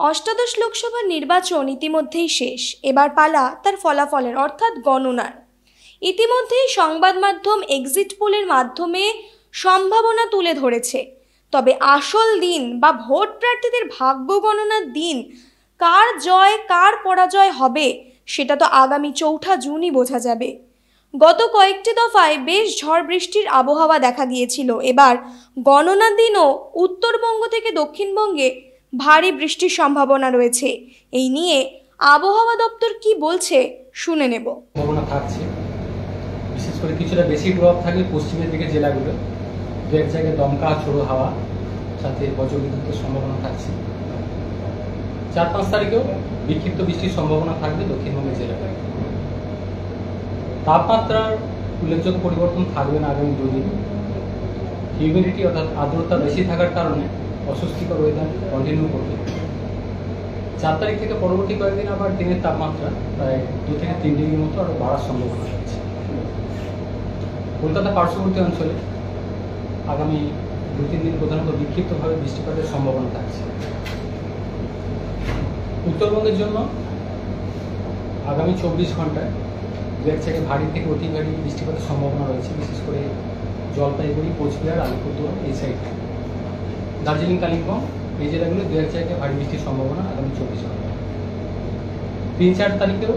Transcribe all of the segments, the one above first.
অষ্টাদশ লোকসভা নির্বাচন ইতিমধ্যেই শেষ। এবার পালা তার ফলাফলের অর্থাৎ গণনার। ইতিমধ্যেই সংবাদ মাধ্যম এক্সিট পোলের মাধ্যমে সম্ভাবনা তুলে ধরেছে। তবে আসল দিন বা ভোট প্রার্থীদের ভাগ্য গণনার দিন কার জয় কার পরাজয় হবে সেটা তো আগামী 4 জুনই বোঝা যাবে। গত কয়েকটি দফায় বেশ ঝড় বৃষ্টির আবহাওয়া দেখা গিয়েছিল। এবার গণনার দিনও উত্তরবঙ্গ থেকে দক্ষিণবঙ্গে ভারী বৃষ্টির সম্ভাবনা রয়েছে। এই নিয়ে আবহাওয়া দপ্তর কি বলছে শুনে নেব। সম্ভাবনা থাকছে, বিশেষ করে কিছুটা বেশি প্রভাব থাকবে পশ্চিমের দিকে জেলাগুলো। দু এক জায়গায় দমকা ঝোড়ো হাওয়া সাথে বজ্রবিদ্যুতের সম্ভাবনা থাকছে। 4-5 তারিখেও বিক্ষিপ্ত বৃষ্টির সম্ভাবনা থাকবে দক্ষিণবঙ্গের জেলাগুলো। তাপমাত্রার উল্লেখযোগ্য পরিবর্তন থাকবে না আগামী 2 দিন। হিউমিডিটি অর্থাৎ আর্দ্রতা বেশি থাকার কারণে অস্বস্তিকর ওয়েদার কন্টিনিউ করবে। 4 তারিখ থেকে পরবর্তী কয়েকদিন আবার দিনের তাপমাত্রা প্রায় 2 থেকে 3 ডিগ্রির মতো আরও বাড়ার সম্ভাবনা রয়েছে। কলকাতা পার্শ্ববর্তী অঞ্চলে আগামী 2-3 দিন প্রধানত বিক্ষিপ্তভাবে বৃষ্টিপাতের সম্ভাবনা থাকছে। উত্তরবঙ্গের জন্য আগামী 24 ঘন্টায় দু এক জায়গায় ভারী থেকে অতি ভারী বৃষ্টিপাতের সম্ভাবনা রয়েছে, বিশেষ করে জলপাইগুড়ি, কোচবিহার, আলিপুরদুয়ার এই সাইডে। দার্জিলিং, কালিম্পং এই জেলাগুলো দু এক জায়গায় ভারী বৃষ্টির সম্ভাবনা আগামী 24 ঘন্টায়। 3-4 তারিখেও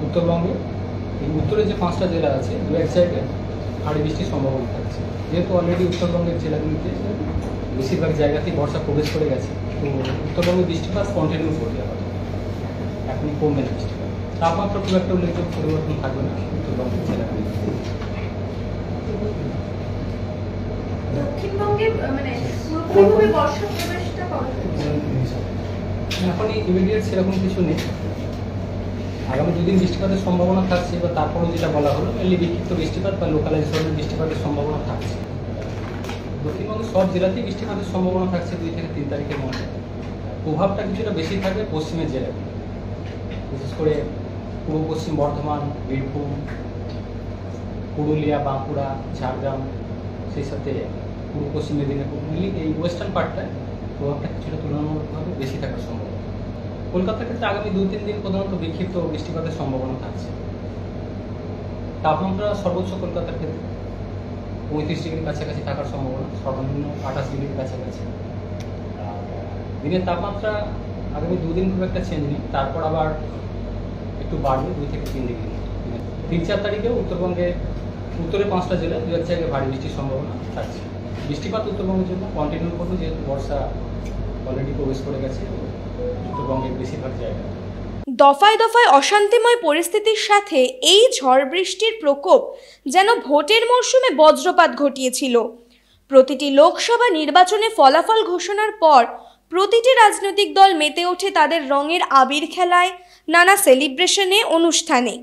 উত্তরবঙ্গে এই উত্তরের যে 5টা জেলা আছে দু এক জায়গায় ভারী বৃষ্টির সম্ভাবনা থাকছে। যেহেতু অলরেডি উত্তরবঙ্গের জেলাগুলিতে বেশিরভাগ জায়গাতেই বর্ষা প্রবেশ করে গেছে, তো উত্তরবঙ্গের বৃষ্টিপাত কন্টিনিউ করবে আপাতত, এখন কমবে না বৃষ্টিপাত। তাপমাত্রা খুব একটা উল্লেখযোগ্য পরিবর্তন থাকবে না উত্তরবঙ্গের জেলাগুলিতে। দক্ষিণবঙ্গে মানে পুরোপুরিভাবে বর্ষা প্রবেশটা কবে? এখনই ইমিডিয়েট সেরকম কিছু নেই। আগামী 2 দিন বৃষ্টিপাতের সম্ভাবনা থাকছে, বা তারপরেও যেটা বলা হলো মেনলি বিক্ষিপ্ত বৃষ্টিপাত বা লোকালাইজ ধরনের বৃষ্টিপাতের সম্ভাবনা থাকছে। দক্ষিণবঙ্গের সব জেলাতেই বৃষ্টিপাতের সম্ভাবনা থাকছে 2 থেকে 3 তারিখের মধ্যে। প্রভাবটা কিছুটা বেশি থাকবে পশ্চিমের জেলাগুলো, বিশেষ করে পূর্ব পশ্চিম বর্ধমান, বীরভূম, পুরুলিয়া, বাঁকুড়া, ঝাড়গ্রাম, সেই সাথে পূর্ব পশ্চিম মেদিনীপুর, মেনলি এই ওয়েস্টার্ন পার্টটায় প্রভাবটা কিছুটা তুলনামূলকভাবে বেশি থাকার সম্ভাবনা। কলকাতার ক্ষেত্রে আগামী 2-3 দিন প্রধানত বিক্ষিপ্ত বৃষ্টিপাতের সম্ভাবনা থাকছে। তাপমাত্রা সর্বোচ্চ কলকাতার ক্ষেত্রে 35 ডিগ্রির কাছাকাছি থাকার সম্ভাবনা, সর্বনিম্ন 28 ডিগ্রির কাছাকাছি। দিনের তাপমাত্রা আগামী 2 দিন খুব একটা চেঞ্জ নেই, তারপর আবার একটু বাড়বে 2 থেকে 3 ডিগ্রি। 3-4 তারিখেও উত্তরবঙ্গে উত্তরের 5টা জেলায় দু এক জায়গায় ভারী বৃষ্টির সম্ভাবনা থাকছে। বৃষ্টিপাত উত্তরবঙ্গের জন্য কন্টিনিউ করবে, যেহেতু বর্ষা অলরেডি প্রবেশ করে গেছে উত্তরবঙ্গের বেশিরভাগ জায়গায়। দফায় দফায় অশান্তিময় পরিস্থিতির সাথে এই ঝড় বৃষ্টির প্রকোপ যেন ভোটের মরশুমে বজ্রপাত ঘটিয়েছিল। প্রতিটি লোকসভা নির্বাচনে ফলাফল ঘোষণার পর প্রতিটি রাজনৈতিক দল মেতে ওঠে তাদের রঙের আবির খেলায়, নানা সেলিব্রেশনে, অনুষ্ঠানে।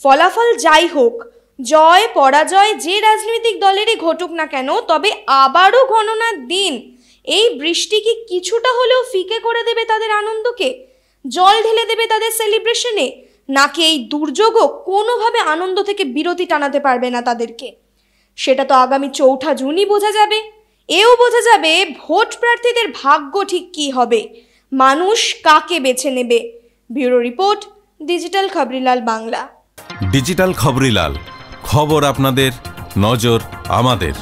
ফলাফল যাই হোক, জয় পরাজয় যে রাজনৈতিক দলেরই ঘটুক না কেন, তবে আবারও গণনার দিন এই বৃষ্টি কি কিছুটা হলেও ফিকে করে দেবে তাদের আনন্দকে, জল ঢেলে দেবে তাদের সেলিব্রেশনে, নাকি এই দুর্যোগও কোনোভাবে আনন্দ থেকে বিরতি টানাতে পারবে না তাদেরকে? সেটা তো আগামী 4 জুনই বোঝা যাবে। এও বোঝা যাবে ভোট প্রার্থীদের ভাগ্য ঠিক কী হবে, মানুষ কাকে বেছে নেবে। Bureau report, digital Khabrilal Bangla. Digital Khabrilal, খবর আপনাদের, নজর আমাদের।